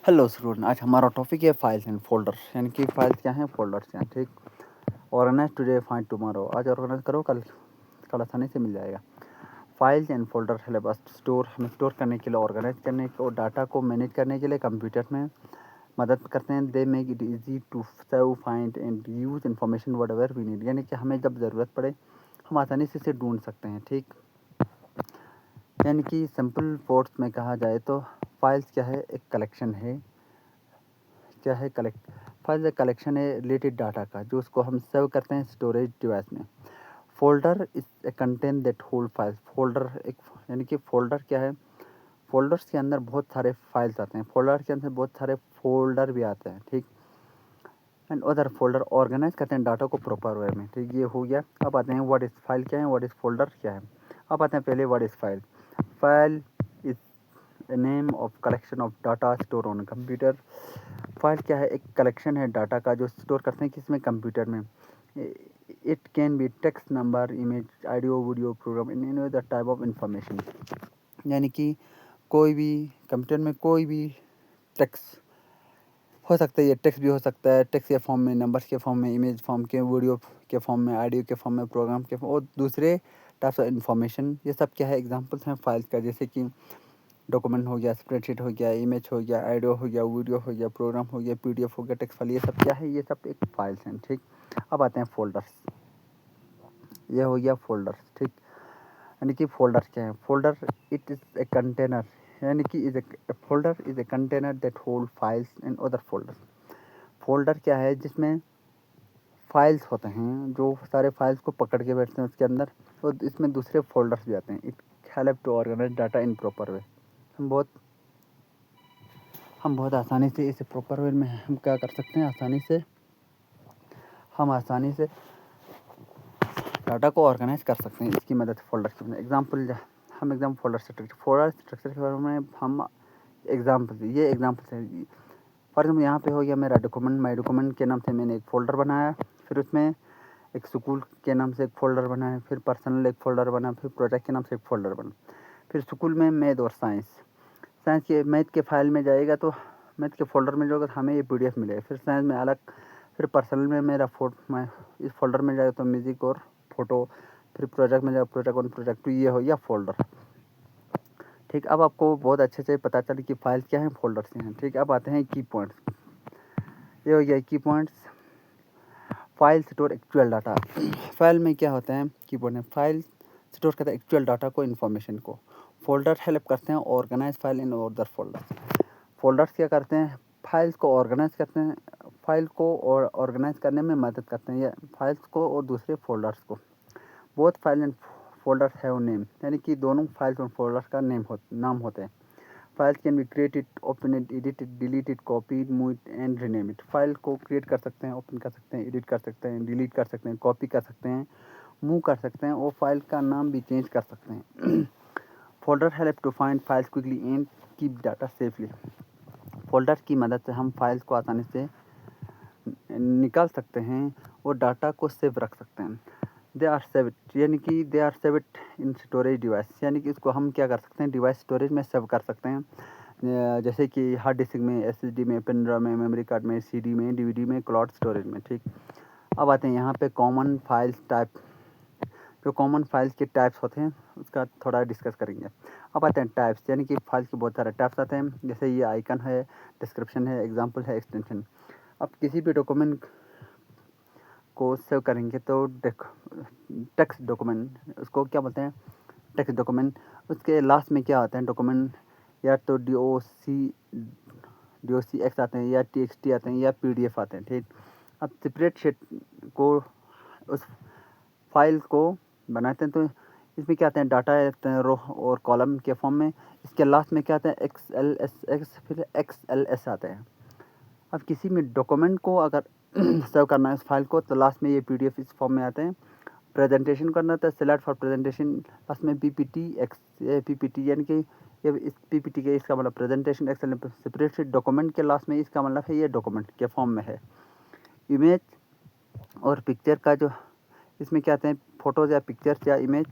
Hello student, आज हमारा topic है फाइल्स एंड फोल्डर्स। यानी कि फाइल्स क्या हैं, फोल्डर्स हैं। ठीक। Organise today find tomorrow. आज ऑर्गेनाइज करो, कल कल आसानी से मिल जाएगा। Files and folder help us हमें स्टोर करने के लिए, ऑर्गेनाइज करने को, डाटा को मैनेज करने के लिए कंप्यूटर में मदद करते हैं। They make it easy to serve, find and use information whatever we need. यानी कि हमें जब ज़रूरत पड़े हम आसानी से इसे ढूंढ सकते हैं। ठीक। यानी कि सिंपल वर्ड्स में कहा जाए तो फाइल्स क्या है, एक कलेक्शन है। क्या है फाइल कलेक्शन है रिलेटेड डाटा का, जो उसको हम सेव करते हैं स्टोरेज डिवाइस में। Folder is a content that hold files. Folder एक, यानी कि फोल्डर क्या है, फोल्डर्स के अंदर बहुत सारे फाइल्स आते हैं। फोल्डर के अंदर बहुत सारे फोल्डर भी आते हैं। ठीक। एंड अदर फोल्डर ऑर्गेनाइज करते हैं डाटा को प्रॉपर वे में। ठीक, ये हो गया। अब आते हैं व्हाट इज फाइल क्या है, व्हाट इज फोल्डर क्या है। अब आते हैं पहले what is file. File is a name of collection of data store on computer. File क्या है, एक कलेक्शन है डाटा का जो स्टोर करते हैं किसमें, कंप्यूटर में। It can be text, number, image, audio, video, program, in any other type of information. यानी कि कोई भी कंप्यूटर में कोई भी टेक्स्ट हो सकता है। ये टेक्स्ट भी हो सकता है, टेक्स्ट के फॉर्म में, नंबर्स के फॉर्म में, इमेज फॉर्म के, वीडियो के फॉर्म में, ऑडियो के फॉर्म में, प्रोग्राम के फॉर्म और दूसरे टाइप्स ऑफ इन्फॉर्मेशन। ये सब क्या है, एग्जांपल्स हैं फाइल्स का। जैसे कि डॉक्यूमेंट हो गया, स्प्रेडशीट हो गया, इमेज हो गया, ऑडियो हो गया, वीडियो हो गया, प्रोग्राम हो गया, पीडीएफ हो गया, टेक्स्ट फाइल, ये सब क्या है, ये सब एक फाइल्स हैं। ठीक। अब आते हैं फोल्डर्स। ये हो गया फोल्डर्स। ठीक। यानी कि फोल्डर क्या है, folder it is a container. यानी कि is a folder is a container that hold files and other folders. Folder क्या है, जिसमें फाइल्स होते हैं, जो सारे फाइल्स को पकड़ के बैठते हैं उसके अंदर, और इसमें दूसरे फोल्डर्स भी आते हैं। It help to organise data in proper way. हम बहुत आसानी से इसे प्रॉपर वे में हम क्या कर सकते हैं, आसानी से डाटा को ऑर्गेनाइज कर सकते हैं इसकी मदद फोल्डर की। एग्जाम्पल हम फोल्डर स्ट्रक्चर के बारे में हम एग्जाम्पल, ये एग्जाम्पल है। फॉर एग्जाम्पल यहाँ पे हो गया मेरा डॉक्यूमेंट, माई डॉक्यूमेंट के नाम से मैंने एक फ़ोल्डर बनाया। फिर उसमें एक स्कूल के नाम से एक फ़ोल्डर बनाया, फिर पर्सनल एक फ़ोल्डर बना, फिर प्रोजेक्ट के नाम से एक फ़ोल्डर बना। फिर स्कूल में मैथ और साइंस के मैथ के फाइल में जाएगा तो मैथ के फ़ोल्डर में जाएगा तो हमें ये पीडीएफ मिलेगा। फिर साइंस में अलग, फिर पर्सनल में मेरा मैं इस फोल्डर में जाएगा तो म्यूज़िक और फोटो। फिर प्रोजेक्ट में जाएगा प्रोजेक्ट और प्रोजेक्ट टू, ये हो गया फोल्डर। ठीक। अब आपको बहुत अच्छे से पता चले कि फाइल क्या है, फोल्डर से हैं। ठीक। अब आते हैं की पॉइंट्स। ये हो गया की points. File store actual data. File में क्या होता है, की पॉइंट है, फाइल स्टोर करता है एक्चुअल डाटा को, इन्फॉर्मेशन को। फोल्डर हेल्प करते हैं organise file in other folders. Folders क्या करते हैं, फाइल्स को ऑर्गेनाइज करते हैं, फाइल को और ऑर्गेनाइज करने में मदद करते हैं, या फाइल्स को और दूसरे फोल्डर्स को। Both file and folders have name. यानी कि दोनों फाइल्स और फोल्डर्स का नाम होते हैं। Files can be created, open, edited, deleted, copied, move and rename it. File को क्रिएट कर सकते हैं, ओपन कर सकते हैं, एडिट कर सकते हैं, डिलीट कर सकते हैं, कॉपी कर सकते हैं, मूव कर सकते हैं, और फाइल का नाम भी चेंज कर सकते हैं। Folder help to find files quickly and keep data safely. Folder की मदद से हम फाइल्स को आसानी से निकाल सकते हैं और डाटा को सेव रख सकते हैं। दे आर सेव, यानी कि they are save it in storage device. यानी कि इसको हम क्या कर सकते हैं, डिवाइस स्टोरेज में सेव कर सकते हैं। जैसे कि हार्ड डिस्क में, एसएसडी में, पेन ड्राइव में, मेमोरी कार्ड में, सीडी में, डीवीडी में, क्लाउड स्टोरेज में। ठीक। अब आते हैं यहाँ पे कॉमन फाइल्स टाइप। जो कॉमन फाइल्स के टाइप्स होते हैं उसका थोड़ा डिस्कस करेंगे। अब आते हैं टाइप्स। यानी कि फाइल्स के बहुत सारे टाइप्स आते हैं। जैसे ये आइकन है, डिस्क्रिप्शन है, एग्जाम्पल है, एक्सटेंशन। अब किसी भी डॉक्यूमेंट को सेव करेंगे तो टेक्स्ट डॉक्यूमेंट, उसको क्या बोलते हैं, टेक्स्ट डॉक्यूमेंट। उसके लास्ट में क्या आता है, डॉक्यूमेंट या तो डी ओ सी एक्स आते हैं, या TXT आते हैं, या PDF आते हैं। ठीक। अब सेपरेट शीट को, उस फाइल को बनाते हैं तो इसमें क्या आते हैं, डाटा आते हैं रो और कॉलम के फॉर्म में। इसके लास्ट में क्या आता है, XLSX, फिर XLS आते हैं। अब किसी में डॉक्यूमेंट को अगर सेव करना है इस फाइल को, तो लास्ट में ये PDF इस फॉर्म में आते हैं। प्रेजेंटेशन करना था, सेलेक्ट फॉर प्रेजेंटेशन, लास्ट में PPT, यानी कि ये इस PPT के, इसका मतलब प्रेजेंटेशन एक्सेल। स्प्रेडशीट डॉक्यूमेंट के लास्ट में, इसका मतलब है ये डॉक्यूमेंट के फॉर्म में है। इमेज और पिक्चर का जो, इसमें क्या आते हैं, फ़ोटोज़ या पिक्चर्स या इमेज।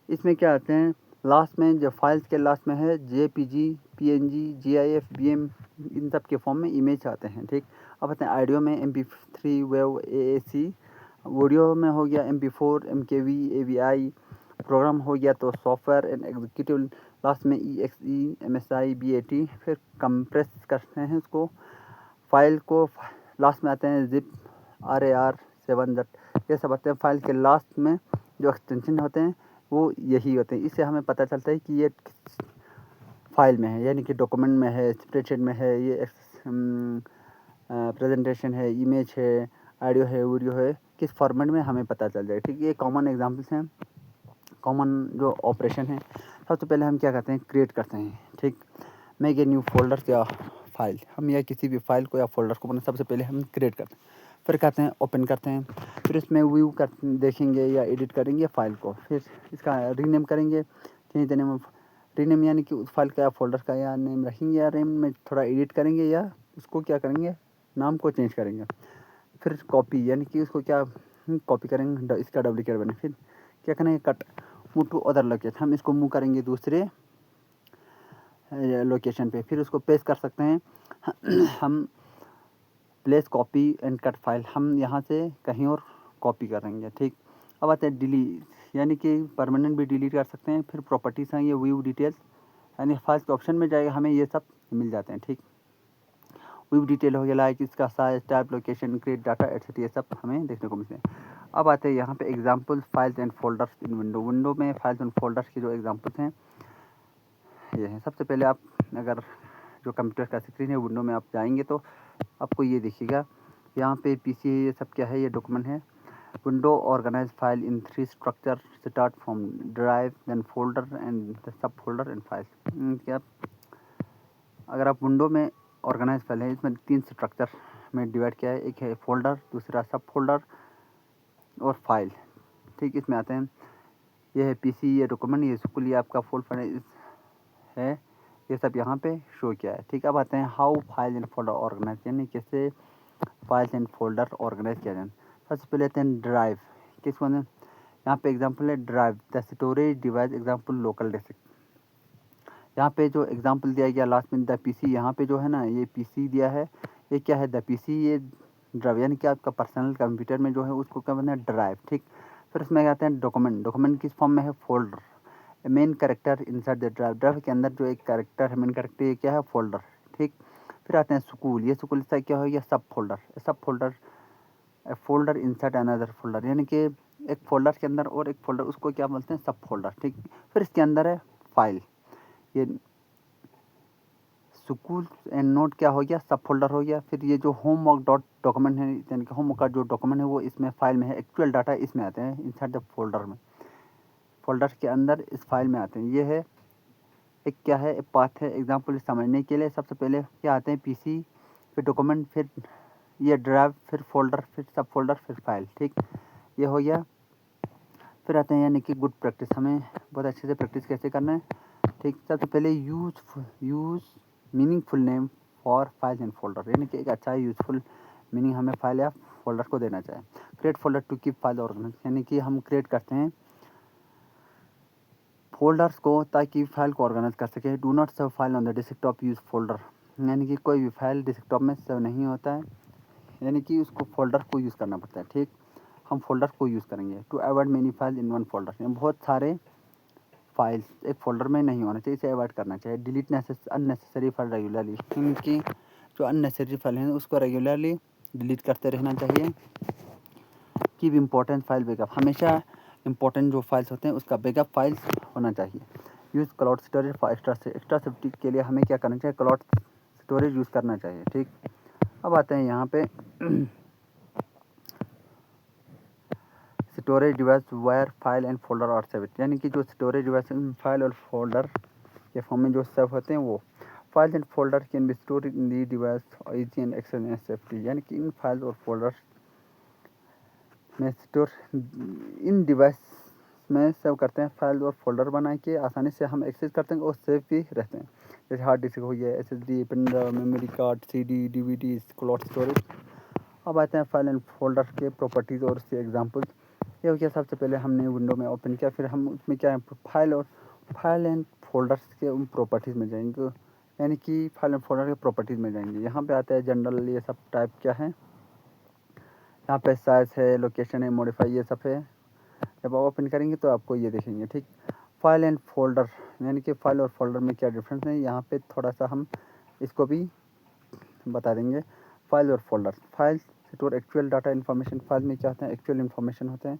इसमें क्या आते हैं, लास्ट में जो फाइल्स के लास्ट में है JPG, PNG, GIF, BM इन सब के फॉर्म में इमेज आते हैं। ठीक, अब आते हैं ऑडियो में MP3, वेव, AAC। वीडियो में हो गया MP4, MKV, AVI। प्रोग्राम हो गया तो सॉफ्टवेयर एंड एग्जीक्यूटिव, लास्ट में EXE, MSI, BAT। फिर कंप्रेस करते हैं उसको, फाइल को, लास्ट में आते हैं जिप, RAR, 7 ये सब आते हैं। फाइल के लास्ट में जो एक्सटेंशन होते हैं वो यही होते हैं। इससे हमें पता चलता है कि ये फाइल में है, यानी कि डॉक्यूमेंट में है, स्प्रेडशीट में है, ये प्रेजेंटेशन है, इमेज है, ऑडियो है, वीडियो है, किस फॉर्मेट में हमें पता चल जाए। ठीक, ये कॉमन एग्जांपल्स हैं, कॉमन जो ऑपरेशन है। सबसे पहले हम क्या करते हैं, क्रिएट करते हैं। ठीक, मेक ए न्यू फोल्डर या फाइल, हम या किसी भी फाइल को या फोल्डर को सबसे पहले हम क्रिएट करते हैं। फिर कहते हैं ओपन करते हैं, फिर इसमें व्यू कर देखेंगे या एडिट करेंगे फाइल को, फिर इसका रीनेम करेंगे, change the name of, rename यानी कि उस फाइल का या फोल्डर का या नेम रखेंगे या नेम में थोड़ा एडिट करेंगे या उसको क्या करेंगे, नाम को चेंज करेंगे। फिर कॉपी यानी कि उसको क्या कॉपी करेंगे, इसका डुप्लीकेट बने। फिर क्या करेंगे, cut, move to other location, हम इसको मूव करेंगे दूसरे लोकेशन पे। फिर उसको पेस्ट कर सकते हैं हम place copy and cut file, हम यहाँ से कहीं और कॉपी करेंगे। ठीक, अब आते हैं डिलीट, यानी कि परमानेंट भी डिलीट कर सकते हैं। फिर प्रॉपर्टीज़ हैं, ये व्यू डिटेल्स, यानी फाइल्स के ऑप्शन में जाएगा, हमें ये सब मिल जाते हैं। ठीक, व्यू डिटेल हो गया, लाइक इसका size, type, location, create data etcetera, ये सब हमें देखने को मिलते हैं। अब आते हैं यहाँ पे example files and folders in window. Window में फाइल्स एंड फोल्डर्स के जो एग्जाम्पल्स हैं ये हैं। सबसे पहले आप अगर जो कंप्यूटर का स्क्रीन है विंडो में आप जाएंगे तो आपको ये दिखेगा, यहाँ पे PC है, ये सब क्या है, ये डॉक्यूमेंट है। Window organise file in 3 structure, start from drive, then folder and subfolder and file. क्या अगर आप विंडो में ऑर्गेनाइज फाइल है, इसमें 3 स्ट्रक्चर में डिवाइड किया है, एक है फोल्डर, दूसरा सब फोल्डर और फाइल। ठीक, इसमें आते हैं, ये है PC, ये डॉक्यूमेंट, ये स्कूल, ये आपका फुल फाइल है, ये सब यहाँ पे शो किया है। ठीक, अब आते हैं how file and folder organise, यानी कैसे फाइल्स एंड फोल्डर ऑर्गेनाइज किया जाए। सबसे पहले आते हैं ड्राइव, किसको है, यहाँ पे एग्जांपल है drive, the storage device, example local disk. यहाँ पे जो एग्जांपल दिया गया लास्ट में द PC, यहाँ पे जो है ना ये PC दिया है, ये क्या है, द PC, ये ड्राइव, यानी कि आपका पर्सनल कंप्यूटर में जो है उसको क्या बोलते हैं, ड्राइव। ठीक, फिर उसमें आते हैं डॉक्यूमेंट, डॉक्यूमेंट किस फॉर्म में है, folder, main character insert the drive, drive के अंदर जो एक कैरेक्टर है, मेन कैरेक्टर, ये क्या है, फोल्डर। ठीक, फिर आते हैं स्कूल, ये स्कूल से क्या हो गया, सब फोल्डर, सब folder, folder insert another folder, यानी कि एक फोल्डर के अंदर और एक फोल्डर, उसको क्या बोलते हैं, सब फोल्डर। ठीक, फिर इसके अंदर है फाइल, ये स्कूल एंड नोट क्या हो गया, सब फोल्डर हो गया। फिर ये जो होमवर्क डॉट डॉक्यूमेंट है, यानी कि होमवर्क का जो डॉक्यूमेंट है वो इसमें फाइल में है, एक्चुअल डाटा इसमें आते हैं इंसर्ट द फोल्डर में, फोल्डर के अंदर इस फाइल में आते हैं। ये है एक क्या है, एक पाथ है। एग्जांपल समझने के लिए सबसे पहले क्या आते हैं, PC, फिर डॉक्यूमेंट, फिर ये ड्राइव, फिर फोल्डर, फिर सब फोल्डर, फिर फाइल। ठीक, ये हो गया। फिर आते हैं यानी कि गुड प्रैक्टिस, हमें बहुत अच्छे से प्रैक्टिस कैसे करना है। ठीक, सबसे पहले use meaningful name for file and folder, यानी कि एक अच्छा यूज़फुल मीनिंग हमें फाइल या फोल्डर को देना चाहिए। Create folder to keep file organise, यानी कि हम क्रिएट करते हैं फोल्डर्स को ताकि फाइल को ऑर्गेनाइज कर सके। Do not save file on the desktop, use folder, यानी कि कोई भी फाइल डेस्कटॉप में सेव नहीं होता है, यानी कि उसको फोल्डर को यूज़ करना पड़ता है। ठीक, हम फोल्डर को यूज़ करेंगे। To avoid many file in one folder, यानी बहुत सारे फाइल्स एक फोल्डर में नहीं होना चाहिए, इसे अवॉइड करना चाहिए। डिलीट अननेसेसरी फाइल रेगुलरली, इनकी जो अननेसेसरी फाइल हैं उसको रेगुलरली डिलीट करते रहना चाहिए। कीप इम्पोर्टेंट फाइल बैकअप, हमेशा इंपॉर्टेंट जो फाइल्स होते हैं उसका बैकअप फाइल्स होना चाहिए। Use cloud storage for extra safety के लिए हमें क्या करना चाहिए, क्लाउड स्टोरेज यूज़ करना चाहिए। ठीक, अब आते हैं यहाँ पे storage device where file and folder और सेव, यानी कि जो स्टोरेज डिवाइस फाइल और फोल्डर के फॉर्म में जो सेव होते हैं वो files and folder can be store in the device easy and access and safety, यानी कि इन फाइल और फोल्डर में स्टोर इन डिवाइस में सेव करते हैं, फाइल और फोल्डर बना के आसानी से हम एक्सेस करते हैं और सेव भी रहते हैं। जैसे हार्ड डिस्क हो गया, SSD, pen drive, memory card, CD, DVD, cloud storage. अब आते हैं फाइल एंड फोल्डर के प्रॉपर्टीज़ और उसके एग्जांपल्स। ये हो गया, सबसे पहले हमने विंडो में ओपन किया, फिर हम उसमें क्या है फाइल एंड फोल्डर्स के उन प्रॉपर्टीज़ में जाएंगे। यानी कि फाइल एंड फोल्डर के प्रॉपर्टीज़ में जाएंगे। यहाँ पे आता है जनरल, ये सब टाइप क्या है। यहाँ पे साइज है, लोकेशन है, मॉडिफाई, ये सब है। जब आप ओपन करेंगे तो आपको ये देखेंगे, ठीक। फाइल एंड फोल्डर यानी कि फाइल और फोल्डर में क्या डिफरेंस है, यहाँ पे थोड़ा सा हम इसको भी बता देंगे। फाइल और folder, file store actual data information. File में क्या होते हैं, एक्चुअल इन्फॉर्मेशन होते हैं।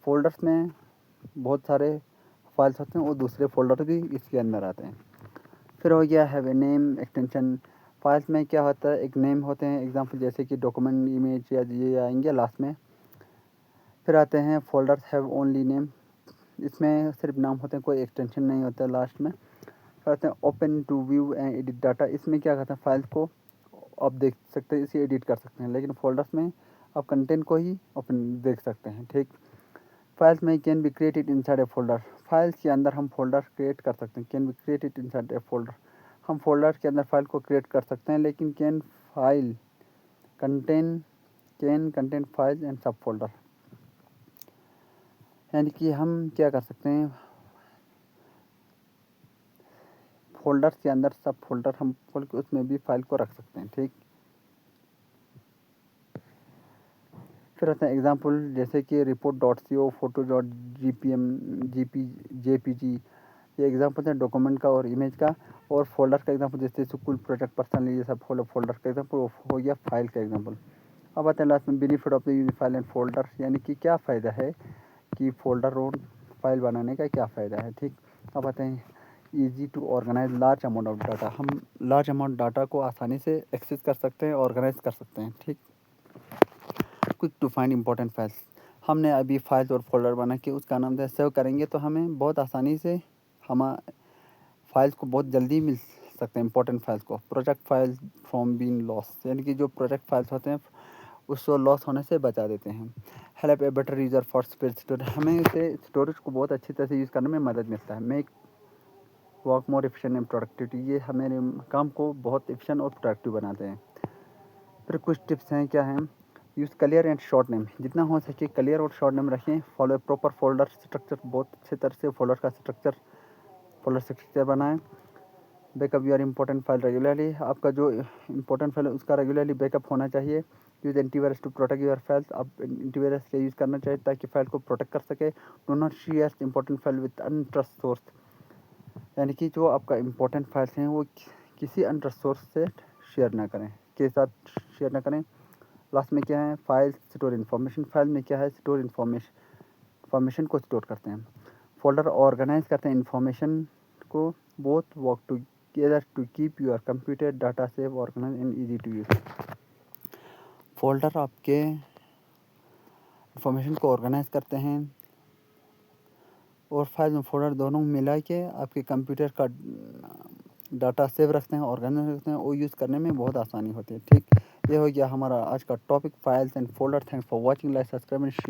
फोल्डर्स में बहुत सारे फाइल्स होते हैं और दूसरे फोल्डर भी इसके अंदर आते हैं। फिर हो गया have a name extension. Files में क्या होता है, एक नेम होते हैं, एग्जांपल जैसे कि डॉक्यूमेंट, इमेज या ये आएंगे लास्ट में। फिर आते हैं फोल्डर्स हैव ओनली नेम, इसमें सिर्फ नाम होते हैं, कोई एक्सटेंशन नहीं होता है लास्ट में। फिर आते हैं open to view and edit data, इसमें क्या कहते हैं, फाइल्स को आप देख सकते हैं, इसे एडिट कर सकते हैं। लेकिन फोल्डर्स में आप कंटेंट को ही ओपन देख सकते हैं, ठीक। फाइल्स में can be created inside a folder, files के अंदर हम फोल्डर क्रिएट कर सकते हैं। Can be created inside a folder, हम फोल्डर के अंदर फाइल को क्रिएट कर सकते हैं। लेकिन can file contain file and सब फोल्डर, यानी कि हम क्या कर सकते हैं, फोल्डर के अंदर सब फोल्डर हम खोल के उसमें भी फाइल को रख सकते हैं, ठीक। फिर आता है एग्जांपल जैसे कि report dot C O, photo dot G P M, J P G, ये एग्जांपल है डॉक्यूमेंट का और इमेज का। और फोल्डर का एग्जांपल जैसे स्कूल, प्रोजेक्ट, पर्सनल, ये सब फोल्डर का एग्जांपल हो गया फाइल का एग्जांपल। अब आते हैं लास्ट में benefit of the unified and folder, यानी कि क्या फ़ायदा है कि फोल्डर और फाइल बनाने का क्या फ़ायदा है, ठीक। अब आते हैं easy to organise large amount of data, हम लार्ज अमाउंट डाटा को आसानी से एक्सेस कर सकते हैं, ऑर्गेनाइज कर सकते हैं, ठीक। Quick to find important files, हमने अभी फाइल्स और फोल्डर बना के उसका नाम दिया, सेव करेंगे तो हमें बहुत आसानी से हम फाइल्स को बहुत जल्दी मिल सकते हैं, इंपॉर्टेंट फाइल्स को। Project files from being loss, यानी कि जो प्रोजेक्ट फाइल्स होते हैं उसको लॉस होने से बचा देते हैं। Help a better user for space storage, हमें इसे स्टोरेज को बहुत अच्छी तरह से यूज़ करने में मदद मिलता है। Make work more efficient and productivity, ये हमारे काम को बहुत एफिशिएंट और प्रोडक्टिव बनाते हैं। फिर कुछ टिप्स हैं, क्या हैं, use clear and short name, जितना हो सके क्लियर और शॉर्ट नेम रखें। फॉलो ए प्रॉपर फोल्डर स्ट्रक्चर, बहुत अच्छे तरह से फोल्डर स्ट्रक्चर बनाएं। Backup your important file regularly, आपका जो इंपॉर्टेंट फाइल है उसका रेगुलरली बैकअप होना चाहिए। Use antivirus to protect your files, आप एंटीवायरस का यूज़ करना चाहिए ताकि फाइल को प्रोटेक्ट कर सके। Do not share important file with untrust source, यानी कि जो आपका इंपॉर्टेंट फाइल्स हैं वो किसी अनट्रस्ट सोर्स से शेयर ना करें, के साथ शेयर ना करें। लास्ट में क्या है, फाइल स्टोर इन्फॉर्मेशन, फाइल में क्या है, स्टोर इन्फॉर्मेशन को स्टोर करते हैं। फोल्डर ऑर्गेनाइज करते हैं इन्फॉर्मेशन को। Both work together to keep your computer data safe, organise and easy to use. Folder आपके इन्फॉर्मेशन को ऑर्गेनाइज करते हैं और फाइल और फोल्डर दोनों मिला के आपके कंप्यूटर का डाटा सेव रखते हैं, ऑर्गेनाइज रखते हैं और यूज़ करने में बहुत आसानी होती है, ठीक। ये हो गया हमारा आज का topic, files and folder. Thanks for watching, like, subscribe and share.